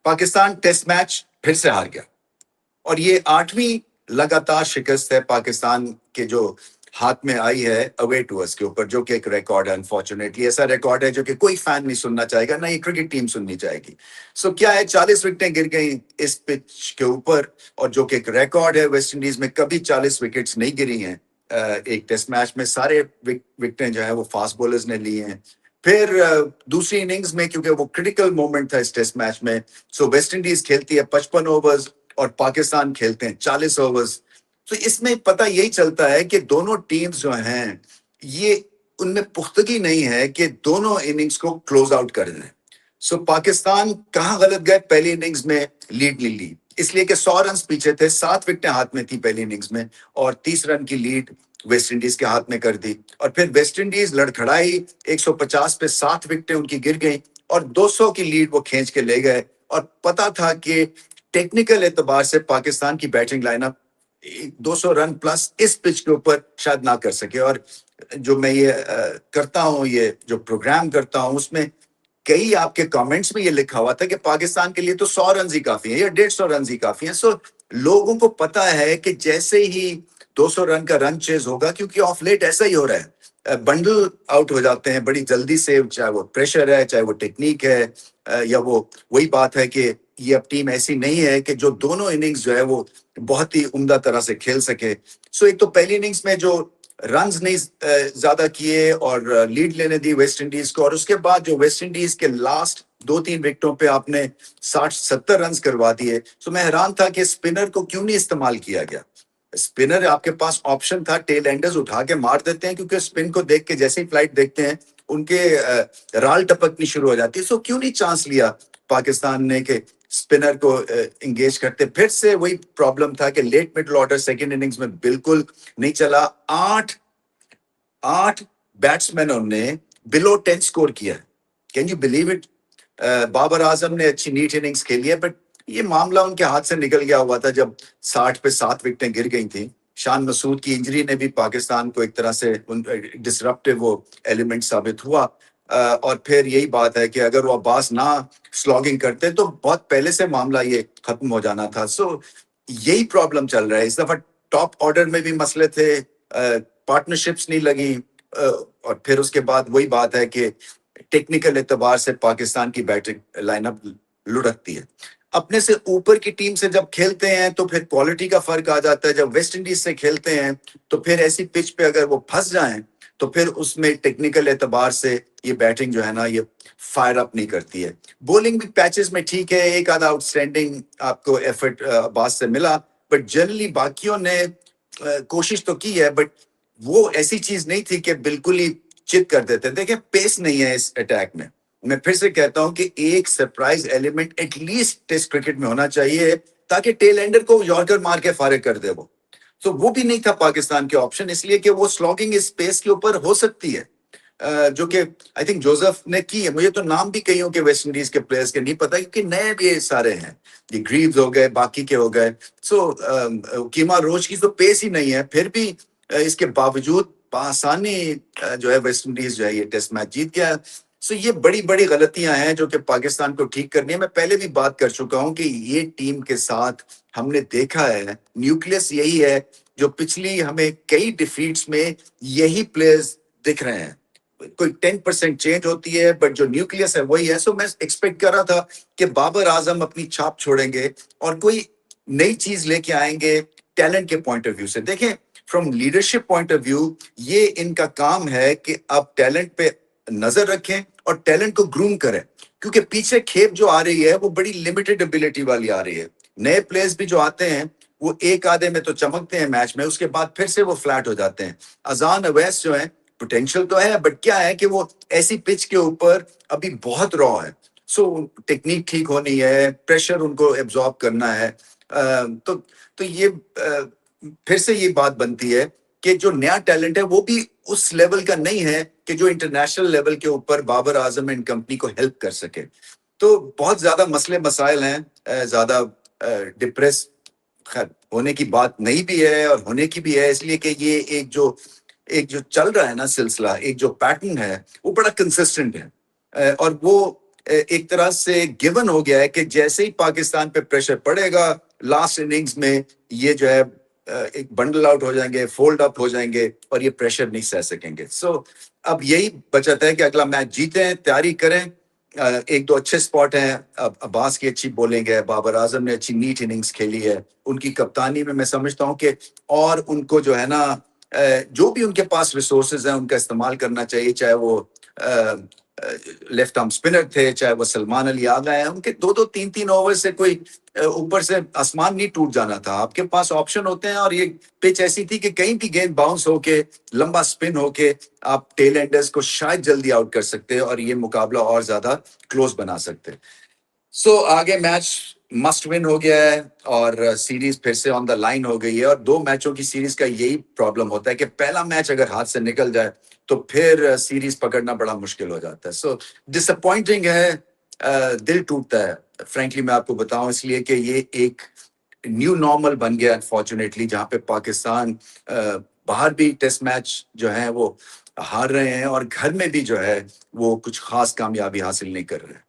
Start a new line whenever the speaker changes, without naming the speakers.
Pakistan test match फिर से हार गया और ये 8वीं लगातार शिकस्त है पाकिस्तान के जो हाथ में आई है अवे टूर्स के ऊपर, जो कि एक रिकॉर्ड है। अनफॉर्चुनेटली ऐसा रिकॉर्ड है जो कि कोई फैन नहीं सुनना चाहेगा, ना ही क्रिकेट टीम सुननी चाहेगी। सो क्या है, 40 विकेटें गिर गई इस पिच के ऊपर, और जो कि एक रिकॉर्ड है। वेस्ट इंडीज में कभी 40 विकेट्स नहीं गिरी हैं एक टेस्ट मैच में। सारे विकेटें जो है वो फास्ट बॉलर्स ने ली हैं। फिर दूसरी इनिंग्स में, क्योंकि वो क्रिटिकल मोमेंट था इस टेस्ट मैच में, सो वेस्ट इंडीज खेलती है 55 ओवर्स और पाकिस्तान खेलते हैं 40 ओवर्स। तो इसमें पता यही चलता है कि दोनों टीम्स जो हैं ये उनमें पुख्तगी नहीं है कि दोनों इनिंग्स को क्लोज आउट कर दें। सो पाकिस्तान कहाँ गलत गए, पहली इनिंग्स में लीड ले ली इसलिए कि 100 रन पीछे थे, 7 विकेटें हाथ में थी पहली इनिंग्स में, और 30 रन की लीड वेस्ट इंडीज के हाथ में कर दी। और फिर वेस्ट इंडीज लड़खड़ाई, 150 पे 7 विकेटें उनकी गिर गई और 200 की लीड वो खींच के ले गए। और पता था कि टेक्निकल एतबार से पाकिस्तान की बैटिंग लाइनअप 200 रन प्लस इस पिच के ऊपर शायद ना कर सके। और जो मैं ये करता हूँ, ये जो प्रोग्राम करता हूँ, उसमें कई आपके कमेंट्स में ये लिखा हुआ था कि पाकिस्तान के लिए तो 100 रन ही काफी है या 150 रन ही काफी है। सो लोगों को पता है कि जैसे ही 200 रन का रन चेज होगा, क्योंकि ऑफ लेट ऐसा ही हो रहा है, बंडल आउट हो जाते हैं बड़ी जल्दी से, चाहे वो प्रेशर है, चाहे वो टेक्निक है, या वो वही बात है कि ये अब टीम ऐसी नहीं है कि जो दोनों इनिंग्स जो है वो बहुत ही उम्दा तरह से खेल सके। सो एक तो पहली इनिंग्स में जो रन्स नहीं ज्यादा किए और लीड लेने दी वेस्ट इंडीज को, और उसके बाद जो वेस्ट इंडीज के लास्ट 2-3 विकेटों पे आपने 60-70 रन करवा दिए। तो मैं हैरान था कि स्पिनर को क्यों नहीं इस्तेमाल किया गया। स्पिनर आपके पास ऑप्शन था, टेल एंडर्स उठा के मार देते हैं, क्योंकि स्पिन को देख के जैसे ही फ्लाइट देखते हैं उनके राल टपकनी शुरू हो जाती है। सो क्यों नहीं चांस लिया पाकिस्तान ने कि स्पिनर को एंगेज करते। फिर से वही प्रॉब्लम था कि late middle order second innings में बिल्कुल नहीं चला। आठ बैट्समैनों ने बिलो 10 स्कोर किया। Can you believe it. Babar Azam ने अच्छी नीट इनिंग्स खेली है, बट ये मामला उनके हाथ से निकल गया हुआ था जब 60 पे 7 विकेटें गिर गई थी। शान मसूद की इंजरी ने भी पाकिस्तान को एक तरह से डिसरप्टिव वो एलिमेंट साबित हुआ। और फिर यही बात है कि अगर वो अब्बास ना स्लॉगिंग करते तो बहुत पहले से मामला ये खत्म हो जाना था। सो यही प्रॉब्लम चल रहा है इस दफा। टॉप ऑर्डर में भी मसले थे, पार्टनरशिप्स नहीं लगी, और फिर उसके बाद वही बात है कि टेक्निकल एतबार से पाकिस्तान की बैटिंग लाइनअप लुढ़कती है। अपने से ऊपर की टीम से जब खेलते हैं तो फिर क्वालिटी का फर्क आ जाता है। जब वेस्ट इंडीज से खेलते हैं तो फिर ऐसी पिच पे अगर वो फंस जाएं तो फिर उसमें टेक्निकल एतबार से ये बैटिंग जो है ना ये फायर अप नहीं करती है। बॉलिंग भी पैचेस में ठीक है, एक आधा आउटस्टैंडिंग आपको एफर्ट अब्बास से मिला, बट जनरली बाकियों ने कोशिश तो की है, बट वो ऐसी चीज नहीं थी कि बिल्कुल ही चित कर देते। देखें, पेस नहीं है इस अटैक में। मैं फिर से कहता हूं कि एक surprise element at least test cricket में होना चाहिए, ताकि टेल एंडर को यॉर्कर मार के फारिग कर दे वो। तो वो भी नहीं था पाकिस्तान के ऑप्शन, इसलिए कि वो स्लॉगिंग इस पेस के ऊपर हो सकती है, जो कि आई थिंक जोसेफ ने की है। मुझे तो नाम भी कईयों के वेस्ट इंडीज के प्लेयर्स के नहीं पता, क्योंकि नए भी सारे हैं। ये ग्रीव्स हो गए, बाकी के हो गए। सो कीमा रोज की तो पेस ही नहीं है, फिर भी इसके बावजूद आसानी जो है वेस्ट इंडीज जो है ये टेस्ट मैच जीत गया। सो ये बड़ी बड़ी गलतियां हैं जो कि पाकिस्तान को ठीक करनी है। मैं पहले भी बात कर चुका हूं कि ये टीम के साथ हमने देखा है, न्यूक्लियस यही है जो पिछली हमें कई डिफीट्स में यही प्लेयर्स दिख रहे हैं। कोई 10% चेंज होती है, बट जो न्यूक्लियस है वही है। सो मैं एक्सपेक्ट कर रहा था कि बाबर आजम अपनी छाप छोड़ेंगे और कोई नई चीज लेके आएंगे टैलेंट के पॉइंट ऑफ व्यू से। देखें, from leadership point of view ये इनका काम है कि आप टैलेंट पे नजर रखें और टैलेंट को ग्रूम करें, क्योंकि पीछे खेप जो आ रही है वो बड़ी लिमिटेड एबिलिटी वाली आ रही है। नए प्लेयर्स भी जो आते हैं वो एक आधे में तो चमकते हैं मैच में, उसके बाद फिर से वो फ्लैट हो जाते हैं। अजान अवैस जो है, पोटेंशियल तो है, बट क्या है कि वो ऐसी पिच के ऊपर अभी बहुत रॉ है। सो टेक्निक ठीक होनी है, प्रेशर उनको एब्जॉर्ब करना है। तो ये फिर से ये बात बनती है कि जो नया टैलेंट है वो भी उस लेवल का नहीं है कि जो इंटरनेशनल लेवल के ऊपर बाबर आजम एंड कंपनी को हेल्प कर सके। तो बहुत ज्यादा मसले मसाइल हैं, ज्यादा डिप्रेस होने की बात नहीं भी है और होने की भी है, इसलिए कि ये एक जो चल रहा है ना सिलसिला, एक जो पैटर्न है वो बड़ा कंसिस्टेंट है, और वो एक तरह से गिवन हो गया है कि जैसे ही पाकिस्तान पे प्रेशर पड़ेगा लास्ट इनिंग्स में ये जो है एक बंडल आउट हो जाएंगे, फोल्ड अप हो जाएंगे और ये प्रेशर नहीं सह सकेंगे। सो अब यही बचत है कि अगला मैच जीतें, तैयारी करें। एक दो अच्छे स्पॉट हैं, अब अब्बास की अच्छी बॉलिंग है, बाबर आजम ने अच्छी नीट इनिंग्स खेली है, उनकी कप्तानी में मैं समझता हूँ कि और उनको जो है ना जो भी उनके पास रिसोर्सेज हैं उनका इस्तेमाल करना चाहिए, चाहे वो लेफ्ट आर्म स्पिनर थे, चाहे वो सलमान अली आ गए हैं, उनके दो दो तीन तीन ओवर से कोई ऊपर से आसमान नहीं टूट जाना था। आपके पास ऑप्शन होते हैं और ये पिच ऐसी थी कि कहीं भी गेंद बाउंस होके लंबा स्पिन होके आप टेल एंडर्स को शायद जल्दी आउट कर सकते हैं और ये मुकाबला और ज्यादा क्लोज बना सकते हैं। सो आगे मैच मस्ट विन हो गया है और सीरीज फिर से ऑन द लाइन हो गई है। और दो मैचों की सीरीज का यही प्रॉब्लम होता है कि पहला मैच अगर हाथ से निकल जाए तो फिर सीरीज पकड़ना बड़ा मुश्किल हो जाता है। सो डिसअपॉइंटिंग है, दिल टूटता है फ्रैंकली मैं आपको बताऊं, इसलिए कि ये एक न्यू नॉर्मल बन गया अनफॉर्चुनेटली, जहां पे पाकिस्तान बाहर भी टेस्ट मैच जो है वो हार रहे हैं और घर में भी जो है वो कुछ खास कामयाबी हासिल नहीं कर रहे हैं।